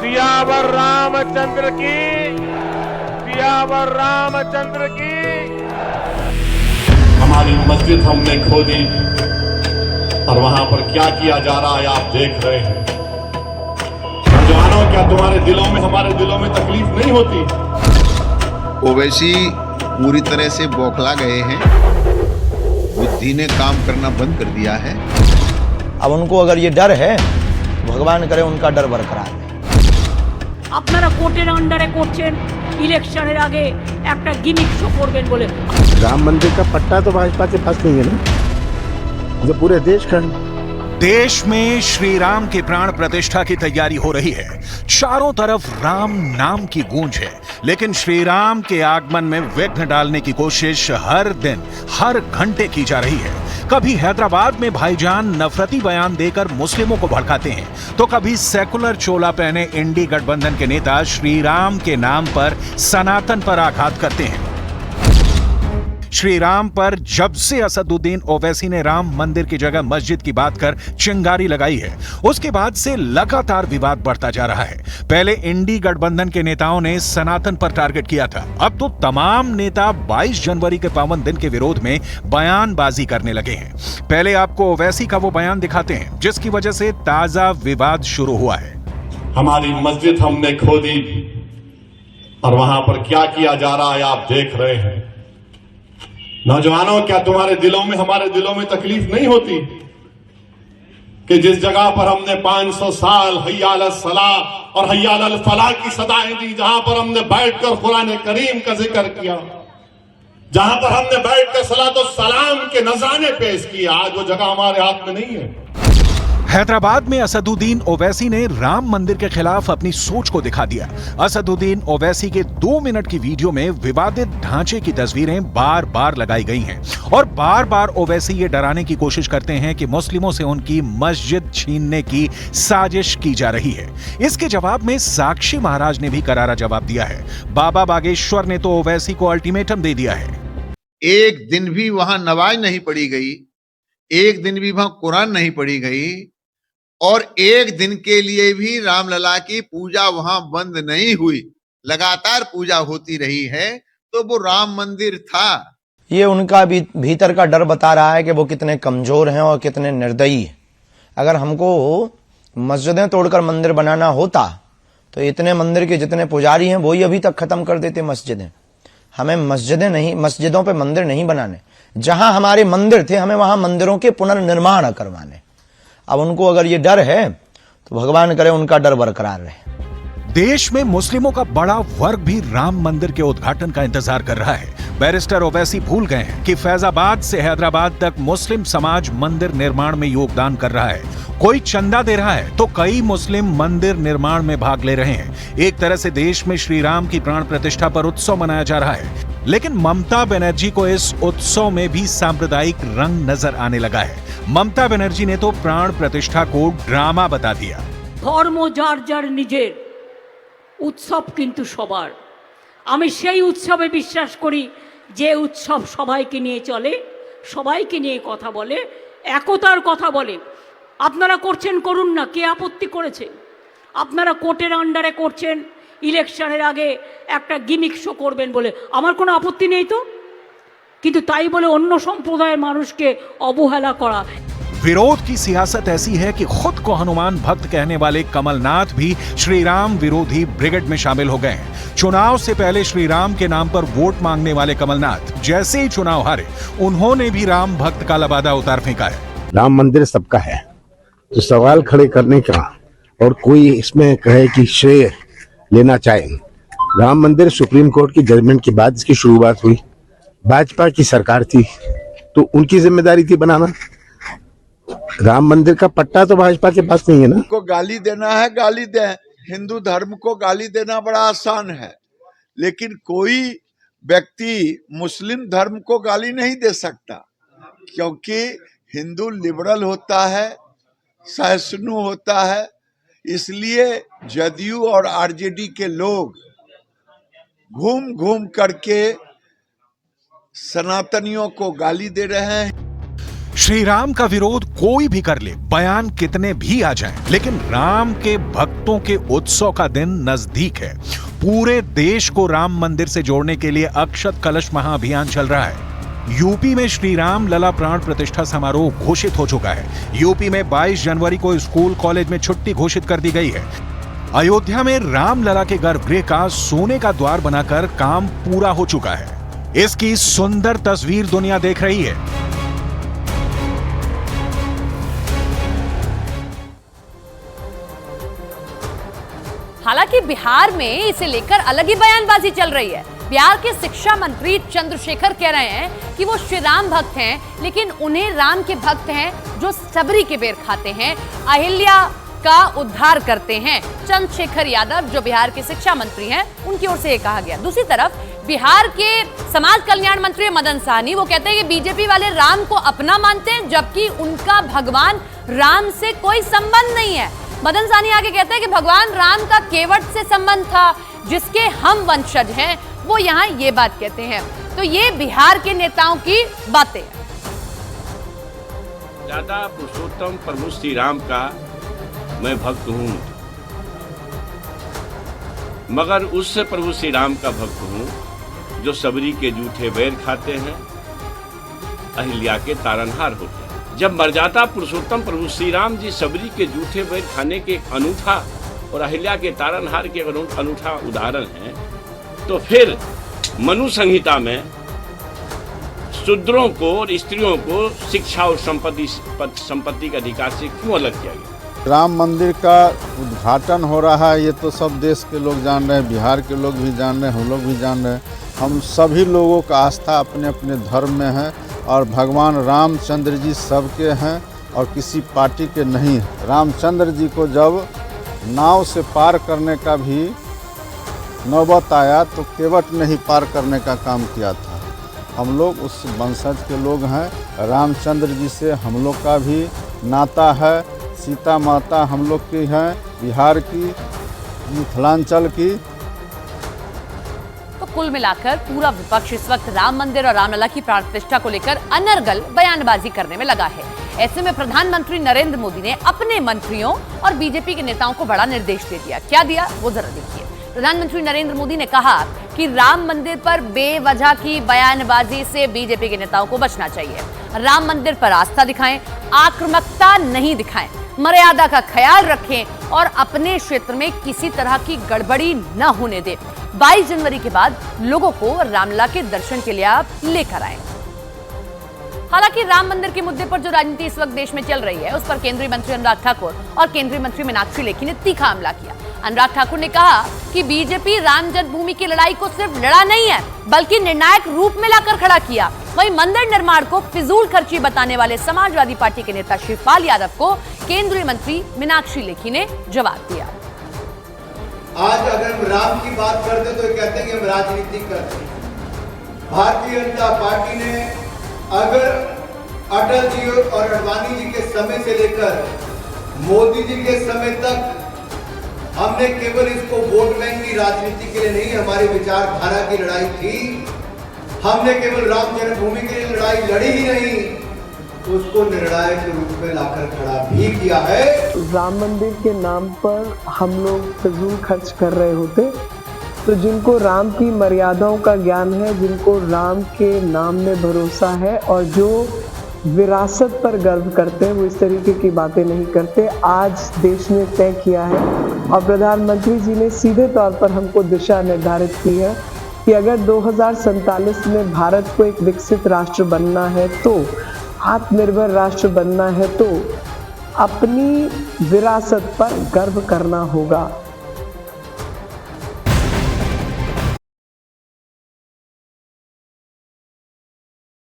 सियावर रामचंद्र की, सियावर रामचंद्र की। हमारी मस्जिद हमने खोदी और वहां पर क्या किया जा रहा है आप देख रहे हैं। नौजवानों, क्या तुम्हारे दिलों में, हमारे दिलों में तकलीफ नहीं होती? ओवैसी पूरी तरह से बौखला गए हैं। बुद्धि ने काम करना बंद कर दिया है। अब उनको अगर ये डर है, भगवान करे उनका डर बरकरार है। আপনারা কোর্টের আন্ডারে করছেন ইলেকশনের আগে একটা গিমিক শো করবেন বলে। राम मंदिर का पट्टा तो भाजपा के पास नहीं है ना, जो पूरे देश का। देश में श्री राम के प्राण प्रतिष्ठा की तैयारी हो रही है। चारों तरफ राम नाम की गूंज है, लेकिन श्री राम के आगमन में विघ्न डालने की कोशिश हर दिन हर घंटे की जा रही है। कभी हैदराबाद में भाईजान नफरती बयान देकर मुस्लिमों को भड़काते हैं, तो कभी सेकुलर चोला पहने इंडी गठबंधन के नेता श्री राम के नाम पर सनातन पर आघात करते हैं। श्री राम पर जब से असदुद्दीन ओवैसी ने राम मंदिर की जगह मस्जिद की बात कर चिंगारी लगाई है, उसके बाद से लगातार विवाद बढ़ता जा रहा है। पहले इंडी गठबंधन के नेताओं ने सनातन पर टारगेट किया था, अब तो तमाम नेता 22 जनवरी के पावन दिन के विरोध में बयानबाजी करने लगे हैं। पहले आपको ओवैसी का वो बयान दिखाते हैं जिसकी वजह से ताजा विवाद शुरू हुआ है। हमारी मस्जिद हमने खोदी और वहां पर क्या किया जा रहा है आप देख रहे हैं। नौजवानों, क्या तुम्हारे दिलों में, हमारे दिलों में तकलीफ नहीं होती कि जिस जगह पर हमने 500 साल हय्याल सलाह और हय्याल फलाह की सदाएं दी, जहां पर हमने बैठकर कुरान करीम का जिक्र किया, जहां पर हमने बैठकर सलातो सलाम के नजराने पेश किए, आज वो जगह हमारे हाथ में नहीं है। हैदराबाद में असदुद्दीन ओवैसी ने राम मंदिर के खिलाफ अपनी सोच को दिखा दिया। असदुद्दीन ओवैसी के 2 मिनट की वीडियो में विवादित ढांचे की तस्वीरें बार बार लगाई गई हैं और बार बार ओवैसी ये डराने की कोशिश करते हैं कि मुस्लिमों से उनकी मस्जिद छीनने की साजिश की जा रही है। इसके जवाब में साक्षी महाराज ने भी करारा जवाब दिया है। बाबा बागेश्वर ने तो ओवैसी को अल्टीमेटम दे दिया है। एक दिन भी वहां नमाज नहीं पढ़ी गई, एक दिन भी वहां कुरान नहीं पढ़ी गई और एक दिन के लिए भी रामलला की पूजा वहां बंद नहीं हुई, लगातार पूजा होती रही है। तो वो राम मंदिर था। ये उनका भी भीतर का डर बता रहा है कि वो कितने कमजोर हैं और कितने निर्दयी हैं। अगर हमको मस्जिदें तोड़कर मंदिर बनाना होता तो इतने मंदिर के जितने पुजारी हैं वही अभी तक खत्म कर देते मस्जिदें। हमें मस्जिदें नहीं, मस्जिदों पे मंदिर नहीं बनाने। जहां हमारे मंदिर थे हमें वहां मंदिरों के पुनर्निर्माण करवाने। अब उनको अगर ये डर है तो भगवान करे उनका डर बरकरार रहे। देश में मुस्लिमों का बड़ा वर्ग भी राम मंदिर के उद्घाटन का इंतजार कर रहा है। बैरिस्टर ओवैसी भूल गए हैं कि फैजाबाद से हैदराबाद तक मुस्लिम समाज मंदिर निर्माण में योगदान कर रहा है। कोई चंदा दे रहा है तो कई मुस्लिम मंदिर निर्माण में भाग ले रहे हैं। एक तरह से देश में श्री राम की प्राण प्रतिष्ठा पर उत्सव मनाया जा रहा है, लेकिन ममता बनर्जी को इस उत्सव में भी सांप्रदायिक रंग नजर आने लगा है। ममता बनर्जी ने तो प्राण प्रतिष्ठा को ड्रामा बता दिया। ধর্ম যার যার নিজের, উৎসব কিন্তু সবার। আমি সেই উৎসবে বিশ্বাস করি যে উৎসব সবাইকে নিয়ে চলে, সবাইকে নিয়ে কথা বলে, একতার কথা বলে। আপনারা করছেন, করুন না, কে আপত্তি করেছে? আপনারা কোর্টের আন্ডারে করছেন ইলেকশনের আগে একটা গিমিক শো করবেন বলে, আমার কোনো আপত্তি নেই তো। কিন্তু তাই বলে অন্য সম্প্রদায়ের মানুষকে অবহেলা করা। विरोध की सियासत ऐसी है कि खुद को हनुमान भक्त कहने वाले कमलनाथ भी श्री राम विरोधी ब्रिगेड में शामिल हो गए हैं। चुनाव से पहले श्री राम के नाम पर वोट मांगने वाले कमलनाथ जैसे ही चुनाव हारे, उन्होंने भी राम भक्त का लबादा उतार फेंका है। राम मंदिर सबका है, तो सवाल खड़े करने का और कोई इसमें कहे कि श्रेय लेना चाहे, राम मंदिर सुप्रीम कोर्ट की जजमेंट के बाद इसकी शुरुआत हुई। भाजपा की सरकार थी तो उनकी जिम्मेदारी थी बनाना। राम मंदिर का पट्टा तो भाजपा के पास नहीं है ना। को गाली देना है, गाली दें। हिंदू धर्म को गाली देना बड़ा आसान है, लेकिन कोई व्यक्ति मुस्लिम धर्म को गाली नहीं दे सकता, क्योंकि हिंदू लिबरल होता है, सहिष्णु होता है। इसलिए जदयू और आरजेडी के लोग घूम घूम करके सनातनियों को गाली दे रहे हैं। श्री राम का विरोध कोई भी कर ले, बयान कितने भी आ जाएं, लेकिन राम के भक्तों के उत्सव का दिन नजदीक है। पूरे देश को राम मंदिर से जोड़ने के लिए अक्षत कलश महाअभियान चल रहा है। यूपी में श्री राम लला प्राण प्रतिष्ठा समारोह घोषित हो चुका है। यूपी में 22 जनवरी को स्कूल कॉलेज में छुट्टी घोषित कर दी गई है। अयोध्या में रामलला के गर्भगृह का सोने का द्वार बनाकर काम पूरा हो चुका है। इसकी सुंदर तस्वीर दुनिया देख रही है। हालांकि बिहार में इसे लेकर अलग ही बयानबाजी चल रही है। बिहार के शिक्षा मंत्री चंद्रशेखर कह रहे हैं कि वो श्री राम भक्त हैं, लेकिन उन्हें राम के भक्त हैं जो सबरी के बेर खाते हैं, अहिल्या का उद्धार करते हैं। चंद्रशेखर यादव जो बिहार के शिक्षा मंत्री हैं, उनकी ओर से ये कहा गया। दूसरी तरफ बिहार के समाज कल्याण मंत्री मदन सहनी वो कहते हैं कि बीजेपी वाले राम को अपना मानते हैं, जबकि उनका भगवान राम से कोई संबंध नहीं है। मदन सहनी आगे कहते हैं कि भगवान राम का केवट से संबंध था, जिसके हम वंशज हैं, वो यहाँ ये बात कहते हैं। तो ये बिहार के नेताओं की बातें हैं। ज्यादा पुरुषोत्तम प्रभु श्री राम का मैं भक्त हूँ, मगर उस प्रभु श्री राम का भक्त हूँ जो सबरी के जूठे बैर खाते हैं, अहिल्या के तारनहार होते हैं। जब मर्यादा पुरुषोत्तम प्रभु श्री राम जी सबरी के जूठे बैर खाने के अनूठा और अहिल्या के तारनहार के अनूठा उदाहरण है, तो फिर मनु संहिता में शूद्रों को और स्त्रियों को शिक्षा और संपत्ति के अधिकार से क्यों अलग किया गया? राम मंदिर का उद्घाटन हो रहा है, ये तो सब देश के लोग जान रहे हैं, बिहार के लोग भी जान रहे हैं, हम लोग भी जान रहे हैं। हम सभी लोगों का आस्था अपने अपने धर्म में है और भगवान रामचंद्र जी सबके हैं और किसी पार्टी के नहीं है। रामचंद्र जी को जब नाव से पार करने का भी नौबत आया तो केवट ने ही पार करने का काम किया था। हम लोग उस वंशज के लोग हैं। रामचंद्र जी से हम लोग का भी नाता है। सीता माता हम लोग की है, बिहार की, मिथिलांचल की। तो कुल मिलाकर पूरा विपक्ष इस वक्त राम मंदिर और रामलला की प्राण प्रतिष्ठा को लेकर अनर्गल बयानबाजी करने में लगा है। ऐसे में प्रधानमंत्री नरेंद्र मोदी ने अपने मंत्रियों और बीजेपी के नेताओं को बड़ा निर्देश दे दिया। क्या दिया वो जरा देखिए। प्रधानमंत्री नरेंद्र मोदी ने कहा कि राम मंदिर पर बेवजह की बयानबाजी से बीजेपी के नेताओं को बचना चाहिए। राम मंदिर पर आस्था दिखाएं, आक्रामकता नहीं दिखाएं, मर्यादा का ख्याल रखें और अपने क्षेत्र में किसी तरह की गड़बड़ी न होने दें। 22 जनवरी के बाद लोगों को रामलला के दर्शन के लिए आप लेकर आएं। हालांकि राम मंदिर के मुद्दे पर जो राजनीति इस वक्त देश में चल रही है, उस पर केंद्रीय मंत्री अनुराग ठाकुर और केंद्रीय मंत्री मीनाक्षी लेखी ने तीखा हमला किया। अनुराग ठाकुर ने कहा कि बीजेपी राम जन्मभूमि की लड़ाई को सिर्फ लड़ा नहीं है, बल्कि निर्णायक रूप में लाकर खड़ा किया। वहीं मंदिर निर्माण को फिजूल खर्ची बताने वाले समाजवादी पार्टी के नेता शिवपाल यादव को केंद्रीय मंत्री मीनाक्षी लेखी ने जवाब दिया। आज अगर हम राम की बात करते तो कहते हैं कि हम राजनीति करते हैं। भारतीय जनता पार्टी ने अगर अटल जी और अडवाणी जी के समय से लेकर मोदी जी के समय तक हमने केवल इसको वोट बैंक की राजनीति के लिए नहीं, हमारी विचारधारा की लड़ाई थी। हमने केवल राम जन्मभूमि के लिए लड़ाई लड़ी ही नहीं, तो उसको निर्णायक रूप में लाकर खड़ा भी किया है। राम मंदिर के नाम पर हम लोग फिजूल खर्च कर रहे होते, तो जिनको राम की मर्यादाओं का ज्ञान है, जिनको राम के नाम में भरोसा है और जो विरासत पर गर्व करते हैं, वो इस तरीके की बातें नहीं करते। आज देश ने तय किया है और प्रधानमंत्री जी ने सीधे तौर पर हमको दिशा निर्धारित की है कि अगर 2047 में भारत को एक विकसित राष्ट्र बनना है, तो आत्मनिर्भर राष्ट्र बनना है, तो अपनी विरासत पर गर्व करना होगा।